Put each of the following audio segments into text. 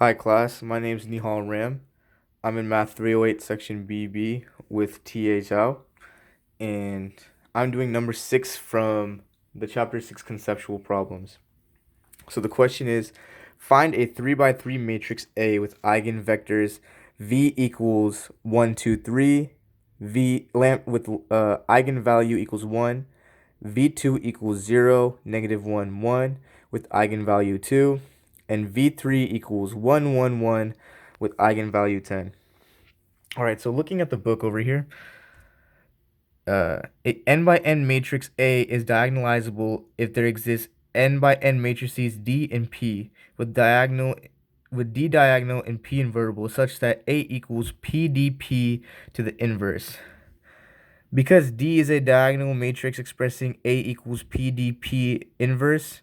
Hi class, my name is Nihal Ram. I'm in Math 308 Section BB with TA Zhao, and I'm doing number 6 from the Chapter 6 Conceptual Problems. So the question is, find a 3 by 3 matrix A with eigenvectors V equals 1, 2, 3, V lamp with eigenvalue equals 1, V2 equals 0, negative 1, 1 with eigenvalue 2, and V3 equals 1, 1, 1 with eigenvalue 10. All right, so looking at the book over here, a n by n matrix A is diagonalizable if there exists n by n matrices D and P with D diagonal and P invertible such that A equals PDP to the inverse. Because D is a diagonal matrix expressing A equals PDP inverse,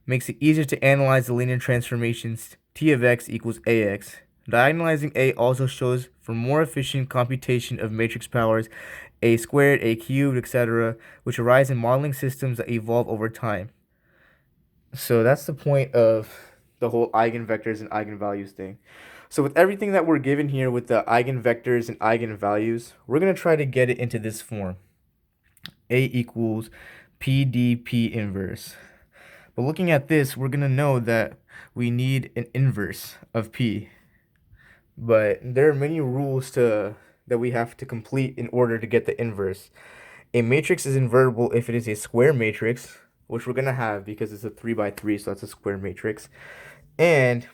makes it easier to analyze the linear transformations T of x equals AX. Diagonalizing A also shows for more efficient computation of matrix powers A squared, A cubed, etc., which arise in modeling systems that evolve over time. So that's the point of the whole eigenvectors and eigenvalues thing. So with everything that we're given here with the eigenvectors and eigenvalues, we're going to try to get it into this form. A equals PDP inverse. But looking at this, we're going to know that we need an inverse of P. But there are many rules that we have to complete in order to get the inverse. A matrix is invertible if it is a square matrix, which we're going to have because it's a 3 by 3, so that's a square matrix. And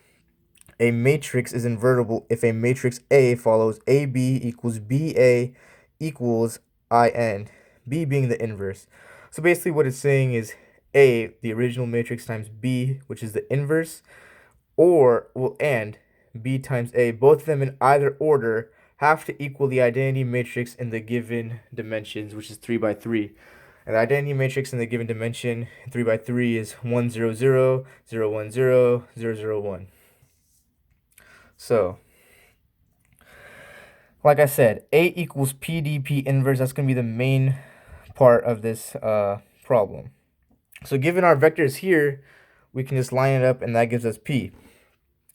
a matrix is invertible if a matrix A follows AB equals BA equals IN, B being the inverse. So basically what it's saying is A, the original matrix, times B, which is the inverse, and B times A, both of them in either order, have to equal the identity matrix in the given dimensions, which is 3 by 3. And the identity matrix in the given dimension 3 by 3 is 1, 0, 0, 0, 1, 0, 0, 0, 1. So, like I said, A equals PDP inverse. That's going to be the main part of this problem. So given our vectors here, we can just line it up, and that gives us P.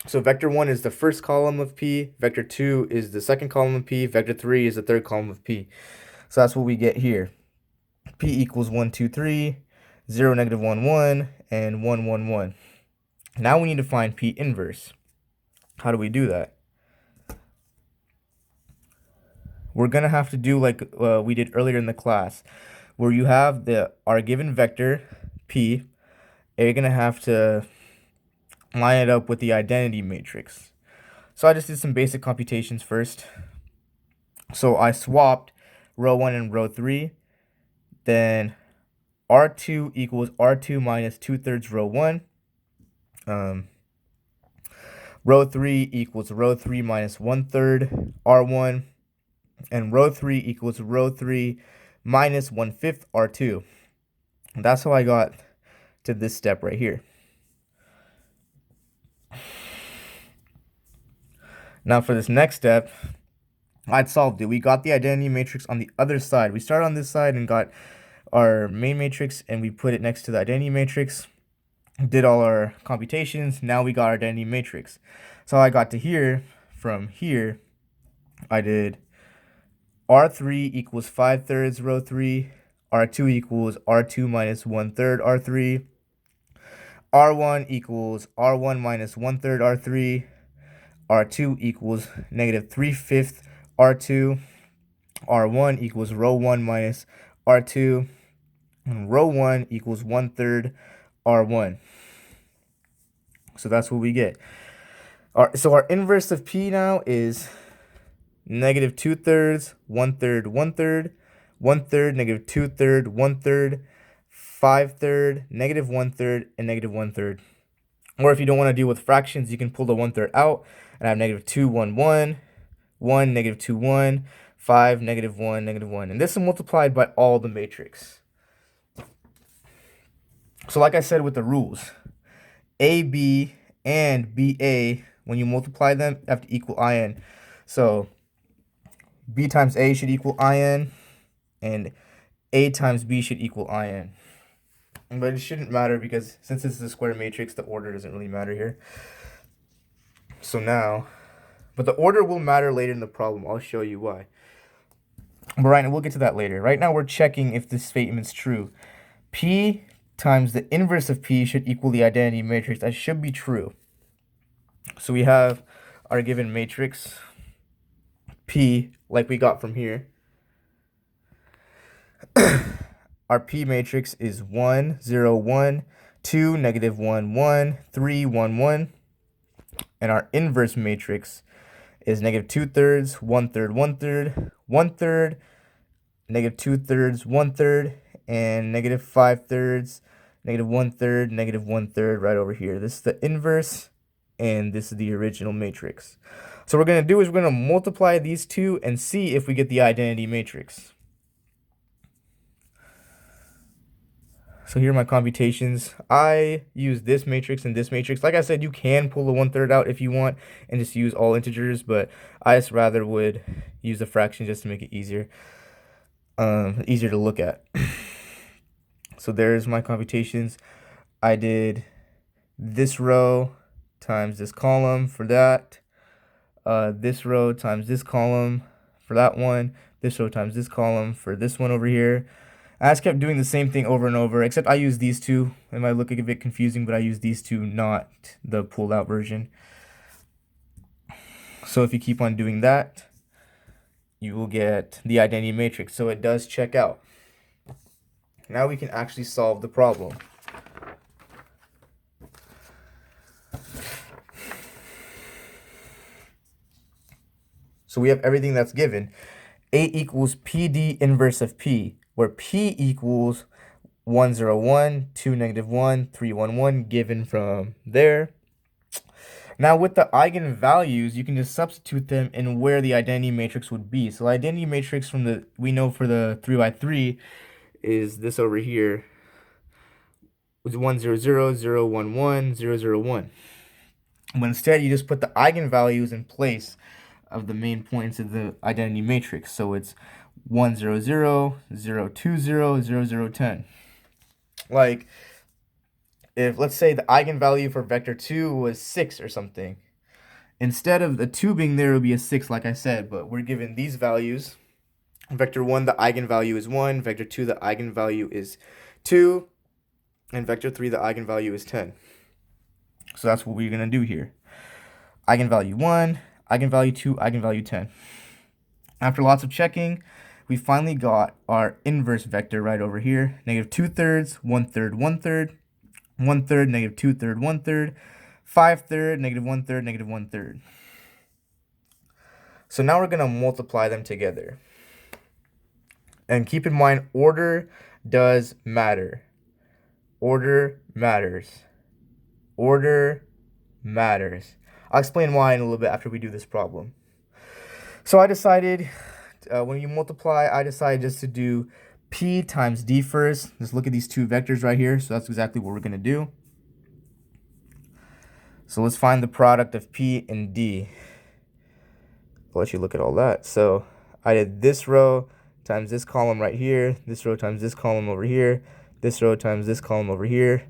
So vector 1 is the first column of P, vector 2 is the second column of P, vector 3 is the third column of P. So that's what we get here. P equals 1, 2, 3, 0, negative 1, 1, and 1, 1, 1. Now we need to find P inverse. How do we do that? We're going to have to do like we did earlier in the class, where you have our given vector, P, and you're going to have to line it up with the identity matrix. So I just did some basic computations first. So I swapped row 1 and row 3. Then R2 equals R2 minus 2/3 row 1. Row 3 equals row 3 minus 1/3 R1. And row 3 equals row 3 minus 1/5 R2. And that's how I got to this step right here. Now for this next step, I'd solved it. We got the identity matrix on the other side. We started on this side and got our main matrix, and we put it next to the identity matrix. Did all our computations. Now we got our identity matrix. So I got to here. From here, I did R3 equals 5/3 row 3. R2 equals R2 minus 1/3 R3. R1 equals R1 minus 1/3 R3. R2 equals negative 3/5 R2. R1 equals row 1 minus R2. And row 1 equals 1/3 R1. So that's what we get. So our inverse of P now is negative 2/3, 1/3, 1/3, 1/3, negative 2/3, 1/3, 5/3, negative 1/3, and negative 1/3. Or if you don't want to deal with fractions, you can pull the 1/3 out and have negative 2, 1, 1, 1, negative 2, 1, 5, negative 1, negative 1. And this is multiplied by all the matrix. So like I said with the rules, AB and BA, when you multiply them, have to equal IN. So B times A should equal IN, and A times B should equal IN. But it shouldn't matter because since this is a square matrix, the order doesn't really matter here. So now, but the order will matter later in the problem. I'll show you why. But right now, we'll get to that later. Right now, we're checking if this statement's true. P times the inverse of P should equal the identity matrix. That should be true. So we have our given matrix, P, like we got from here. Our P matrix is 1, 0, 1, 2, negative 1, 1, 3, 1, 1. And our inverse matrix is negative 2/3, 1/3, 1/3, 1/3, negative 2/3, 1/3, and negative 5/3, negative 1/3, negative 1/3 right over here. This is the inverse, and this is the original matrix. So what we're going to do is we're going to multiply these two and see if we get the identity matrix. So here are my computations. I use this matrix and this matrix. Like I said, you can pull the 1/3 out if you want and just use all integers, but I just rather would use the fraction just to make it easier to look at. So there's my computations. I did this row times this column for that. This row times this column for that one. This row times this column for this one over here. I just kept doing the same thing over and over, except I use these two. It might look a bit confusing, but I use these two, not the pulled out version. So if you keep on doing that, you will get the identity matrix. So it does check out. Now we can actually solve the problem. So we have everything that's given. A equals PD inverse of P, where P equals 1, 0, 1, 2, negative 1, 3, 1, 1, given from there. Now with the eigenvalues, you can just substitute them in where the identity matrix would be. So the identity matrix we know for the 3x3 is this over here. It's 1, 0, 0, 0, 1, 1, 0, 0, 1. But instead, you just put the eigenvalues in place of the main points of the identity matrix. So it's 1, 0, 0, 0, 2, 0, 0, 0, 10. Like, if let's say the eigenvalue for vector 2 was 6 or something, instead of the 2 being there, it would be a 6, like I said, but we're given these values. Vector 1, the eigenvalue is 1. Vector 2, the eigenvalue is 2. And vector 3, the eigenvalue is 10. So that's what we're going to do here. Eigenvalue 1, eigenvalue 2, eigenvalue 10. After lots of checking, we finally got our inverse vector right over here. Negative 2/3, 1/3, 1/3, 1/3, negative 2/3, 1/3, 5/3, negative 1/3, negative 1/3. So now we're going to multiply them together. And keep in mind, order does matter. Order matters. Order matters. I'll explain why in a little bit after we do this problem. So I decided, when you multiply, I decided just to do P times D first. Just look at these two vectors right here. So that's exactly what we're going to do. So let's find the product of P and D. I'll let you look at all that. So I did this row times this column right here, this row times this column over here, this row times this column over here,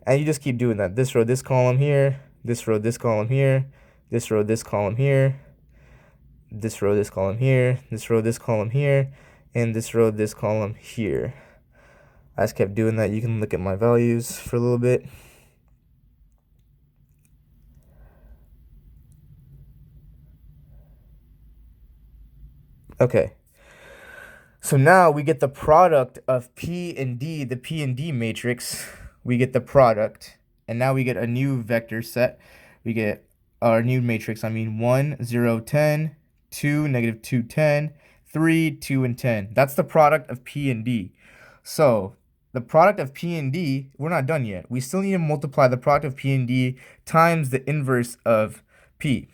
and you just keep doing that. This row, this column here, this row, this column here, this row, this column here, this row, this column here, this row, this column here, and this row, this column here. I just kept doing that. You can look at my values for a little bit. Okay. So now we get the product of P and D, the P and D matrix. We get the product, and now we get a new vector set. We get our new matrix, 1, 0, 10, 2, negative 2, 10, 3, 2, and 10. That's the product of P and D. So the product of P and D, we're not done yet. We still need to multiply the product of P and D times the inverse of P.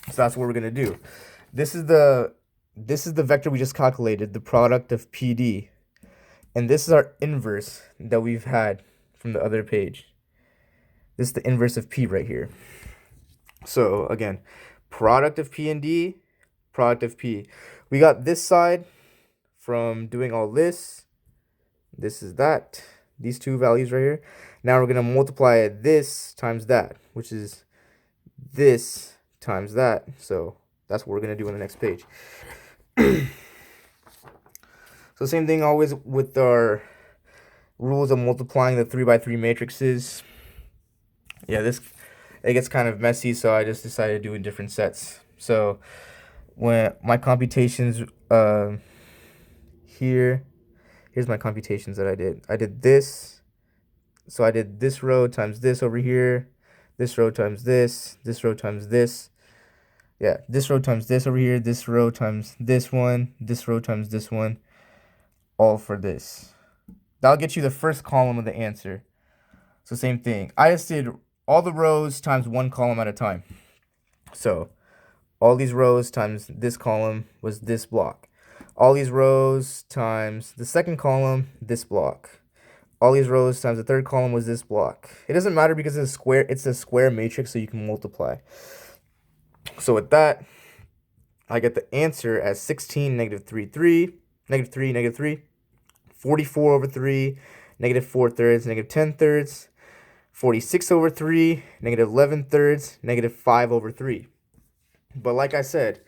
So that's what we're going to do. This is the vector we just calculated, the product of PD. And this is our inverse that we've had from the other page. This is the inverse of P right here. So again, product of P and D, product of P. We got this side from doing all this. This is that. These two values right here. Now we're going to multiply this times that, which is this times that. So that's what we're going to do on the next page. So same thing always with our rules of multiplying the 3 by 3 matrices. Yeah, it gets kind of messy, so I just decided to do in different sets. So when my computations here's my computations that I did. I did this. So I did this row times this over here, this row times this row times this. Yeah, this row times this over here, this row times this one, this row times this one, all for this. That'll get you the first column of the answer. So same thing. I just did all the rows times one column at a time. So all these rows times this column was this block. All these rows times the second column, this block. All these rows times the third column was this block. It doesn't matter because it's a square matrix, so you can multiply. So with that, I get the answer as 16, negative 3, 3, negative 3, negative 3, 44 over 3, negative 4 thirds, negative 10 thirds, 46 over 3, negative 11 thirds, negative 5 over 3. But like I said,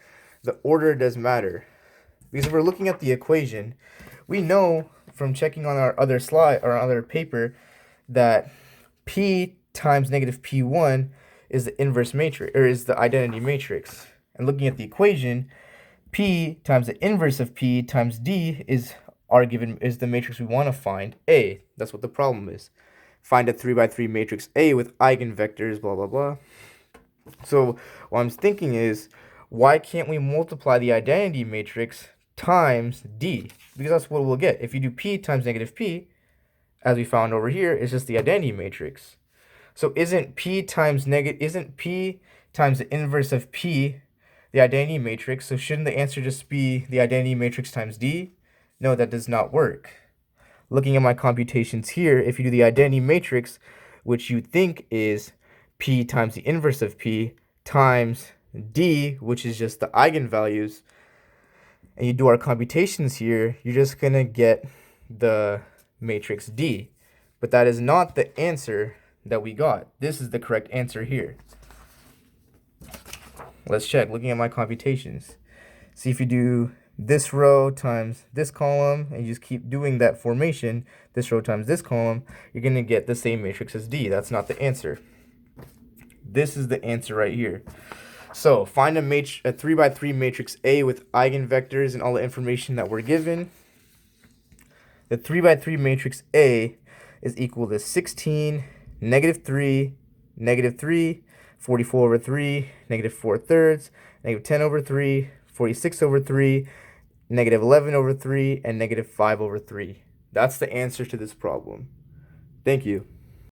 the order does matter. Because if we're looking at the equation, we know from checking on our other slide or our other paper that P times negative P1 is the inverse matrix, or is the identity matrix. And looking at the equation, P times the inverse of P times D is the matrix we want to find, A. That's what the problem is. Find a 3 by 3 matrix A with eigenvectors, blah, blah, blah. So what I'm thinking is, why can't we multiply the identity matrix times D? Because that's what we'll get. If you do P times negative P, as we found over here, it's just the identity matrix. So isn't P times the inverse of P the identity matrix? So shouldn't the answer just be the identity matrix times D? No, that does not work. Looking at my computations here, if you do the identity matrix, which you think is P times the inverse of P times D, which is just the eigenvalues, and you do our computations here, you're just going to get the matrix D. But that is not the answer that we got. This is the correct answer here. Let's check. Looking at my computations. See if you do this row times this column, and you just keep doing that formation, this row times this column, you're going to get the same matrix as D. That's not the answer. This is the answer right here. So find a 3 by 3 matrix A with eigenvectors and all the information that we're given. The 3 by 3 matrix A is equal to 16, negative 3, negative 3, 44 over 3, negative 4 thirds, negative 10 over 3, 46 over 3, negative 11 over 3, and negative 5 over 3. That's the answer to this problem. Thank you.